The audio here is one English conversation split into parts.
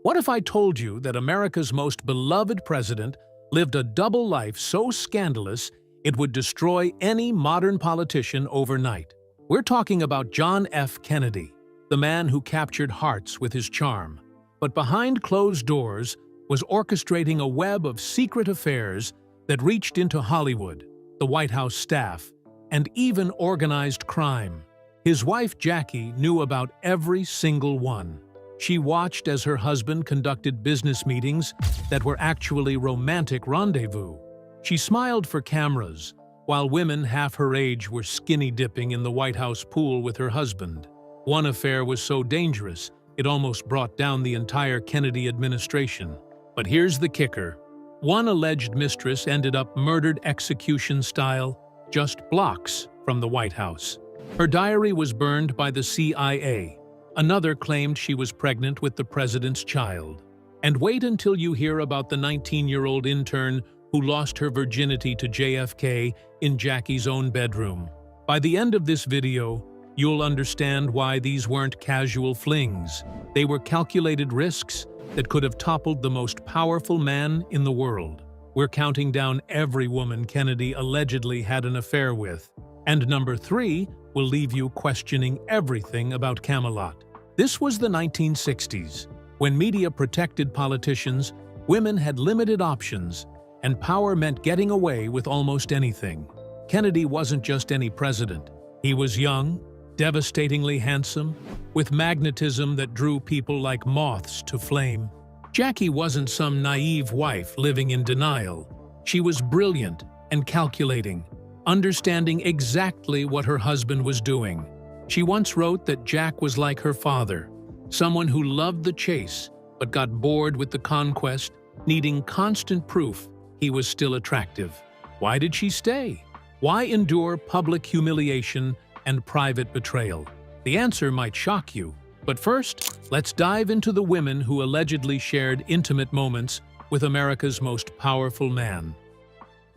What if I told you that America's most beloved president lived a double life so scandalous it would destroy any modern politician overnight? We're talking about John F. Kennedy, the man who captured hearts with his charm, but behind closed doors was orchestrating a web of secret affairs that reached into Hollywood, the White House staff, and even organized crime. His wife Jackie knew about every single one. She watched as her husband conducted business meetings that were actually romantic rendezvous. She smiled for cameras, while women half her age were skinny dipping in the White House pool with her husband. One affair was so dangerous, it almost brought down the entire Kennedy administration. But here's the kicker. One alleged mistress ended up murdered execution style, just blocks from the White House. Her diary was burned by the CIA. Another claimed she was pregnant with the president's child. And wait until you hear about the 19-year-old intern who lost her virginity to JFK in Jackie's own bedroom. By the end of this video, you'll understand why these weren't casual flings. They were calculated risks that could have toppled the most powerful man in the world. We're counting down every woman Kennedy allegedly had an affair with. And number 3 will leave you questioning everything about Camelot. This was the 1960s. When media protected politicians, women had limited options, and power meant getting away with almost anything. Kennedy wasn't just any president. He was young, devastatingly handsome, with magnetism that drew people like moths to flame. Jackie wasn't some naive wife living in denial. She was brilliant and calculating, understanding exactly what her husband was doing. She once wrote that Jack was like her father, someone who loved the chase but got bored with the conquest, needing constant proof he was still attractive. Why did she stay? Why endure public humiliation and private betrayal? The answer might shock you, but first, let's dive into the women who allegedly shared intimate moments with America's most powerful man.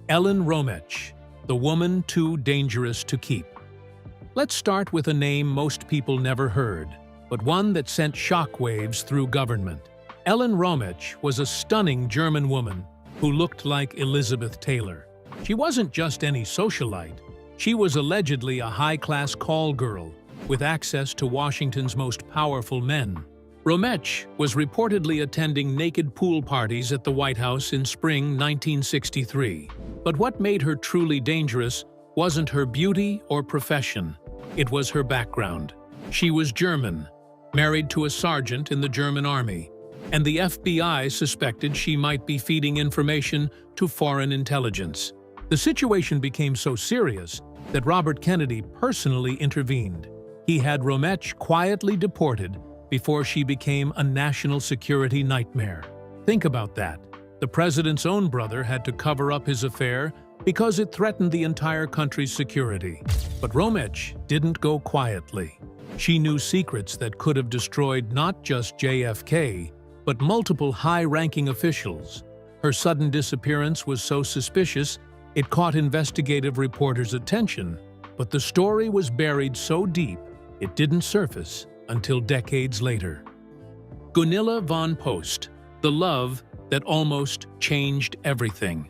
Ellen Romech, the woman too dangerous to keep. Let's start with a name most people never heard, but one that sent shockwaves through government. Ellen Romech was a stunning German woman who looked like Elizabeth Taylor. She wasn't just any socialite. She was allegedly a high-class call girl with access to Washington's most powerful men. Romech was reportedly attending naked pool parties at the White House in spring 1963. But what made her truly dangerous wasn't her beauty or profession. It was her background. She was German, married to a sergeant in the German army, and the FBI suspected she might be feeding information to foreign intelligence. The situation became so serious that Robert Kennedy personally intervened. He had Romech quietly deported before she became a national security nightmare. Think about that. The president's own brother had to cover up his affair because it threatened the entire country's security. But Romech didn't go quietly. She knew secrets that could have destroyed not just JFK, but multiple high-ranking officials. Her sudden disappearance was so suspicious, it caught investigative reporters' attention. But the story was buried so deep, it didn't surface until decades later. Gunilla von Post, the love that almost changed everything.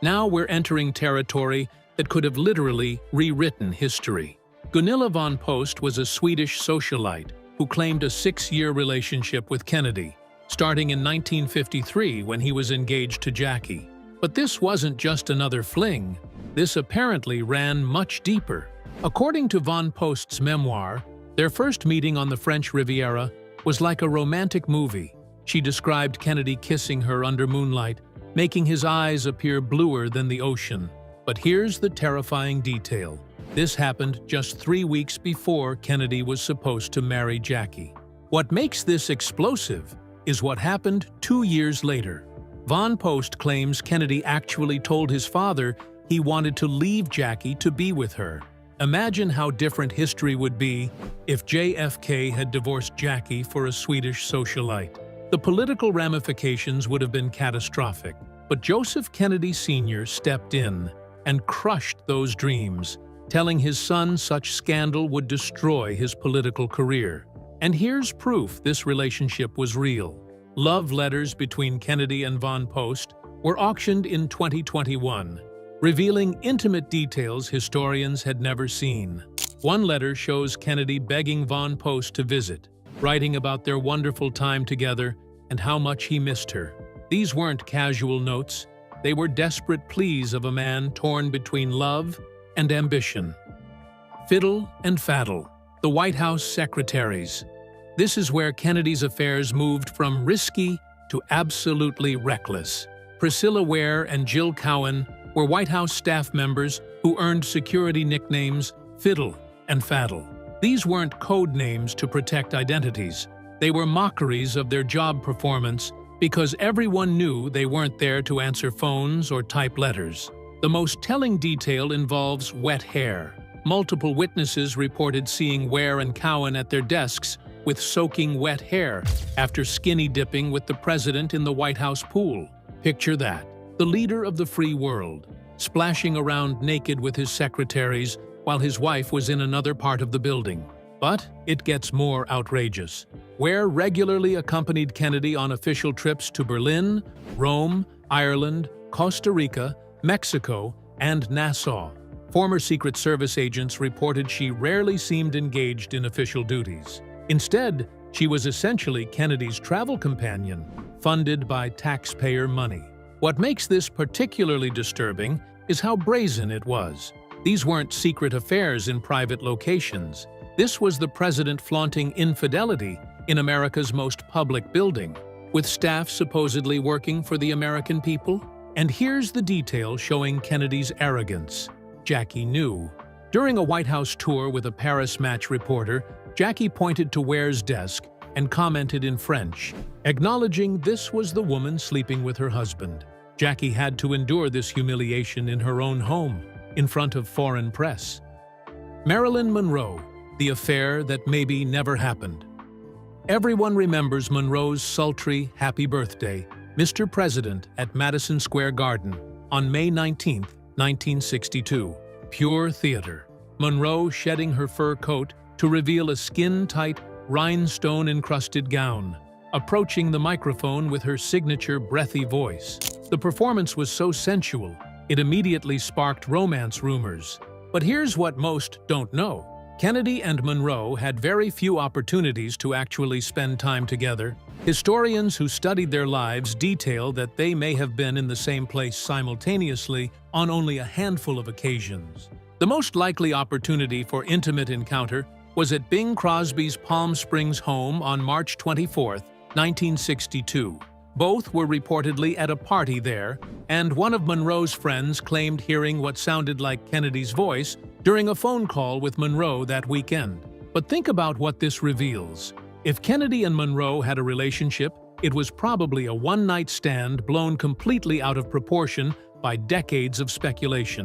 Now we're entering territory that could have literally rewritten history. Gunilla von Post was a Swedish socialite who claimed a 6-year relationship with Kennedy, starting in 1953 when he was engaged to Jackie. But this wasn't just another fling. This apparently ran much deeper. According to von Post's memoir, their first meeting on the French Riviera was like a romantic movie. She described Kennedy kissing her under moonlight, making his eyes appear bluer than the ocean. But here's the terrifying detail. This happened just 3 weeks before Kennedy was supposed to marry Jackie. What makes this explosive is what happened 2 years later. Von Post claims Kennedy actually told his father he wanted to leave Jackie to be with her. Imagine how different history would be if JFK had divorced Jackie for a Swedish socialite. The political ramifications would have been catastrophic, but Joseph Kennedy Sr. stepped in and crushed those dreams, telling his son such scandal would destroy his political career. And here's proof this relationship was real. love letters between Kennedy and von Post were auctioned in 2021, revealing intimate details historians had never seen. One letter shows Kennedy begging von Post to visit, writing about their wonderful time together and how much he missed her. These weren't casual notes, they were desperate pleas of a man torn between love and ambition. Fiddle and faddle, the White House secretaries. This is where Kennedy's affairs moved from risky to absolutely reckless. Priscilla Ware and Jill Cowan were White House staff members who earned security nicknames Fiddle and Faddle. These weren't code names to protect identities. They were mockeries of their job performance because everyone knew they weren't there to answer phones or type letters. The most telling detail involves wet hair. Multiple witnesses reported seeing Ware and Cowan at their desks with soaking wet hair after skinny dipping with the president in the White House pool. Picture that, the leader of the free world, splashing around naked with his secretaries while his wife was in another part of the building. But it gets more outrageous. Ware regularly accompanied Kennedy on official trips to Berlin, Rome, Ireland, Costa Rica, Mexico, and Nassau. Former Secret Service agents reported she rarely seemed engaged in official duties. Instead, she was essentially Kennedy's travel companion, funded by taxpayer money. What makes this particularly disturbing is how brazen it was. These weren't secret affairs in private locations. This was the president flaunting infidelity in America's most public building, with staff supposedly working for the American people. And here's the detail showing Kennedy's arrogance. Jackie knew. During a White House tour with a Paris Match reporter, Jackie pointed to Ware's desk and commented in French, acknowledging this was the woman sleeping with her husband. Jackie had to endure this humiliation in her own home, in front of foreign press. Marilyn Monroe, the affair that maybe never happened. Everyone remembers Monroe's sultry "Happy Birthday, Mr. President" at Madison Square Garden on May 19, 1962. Pure theater. Monroe shedding her fur coat to reveal a skin-tight, rhinestone-encrusted gown, approaching the microphone with her signature breathy voice. The performance was so sensual, it immediately sparked romance rumors. But here's what most don't know. Kennedy and Monroe had very few opportunities to actually spend time together. Historians who studied their lives detail that they may have been in the same place simultaneously on only a handful of occasions. The most likely opportunity for intimate encounter was at Bing Crosby's Palm Springs home on March 24, 1962. Both were reportedly at a party there, and one of Monroe's friends claimed hearing what sounded like Kennedy's voice during a phone call with Monroe that weekend. But think about what this reveals. If Kennedy and Monroe had a relationship, it was probably a one-night stand blown completely out of proportion by decades of speculation.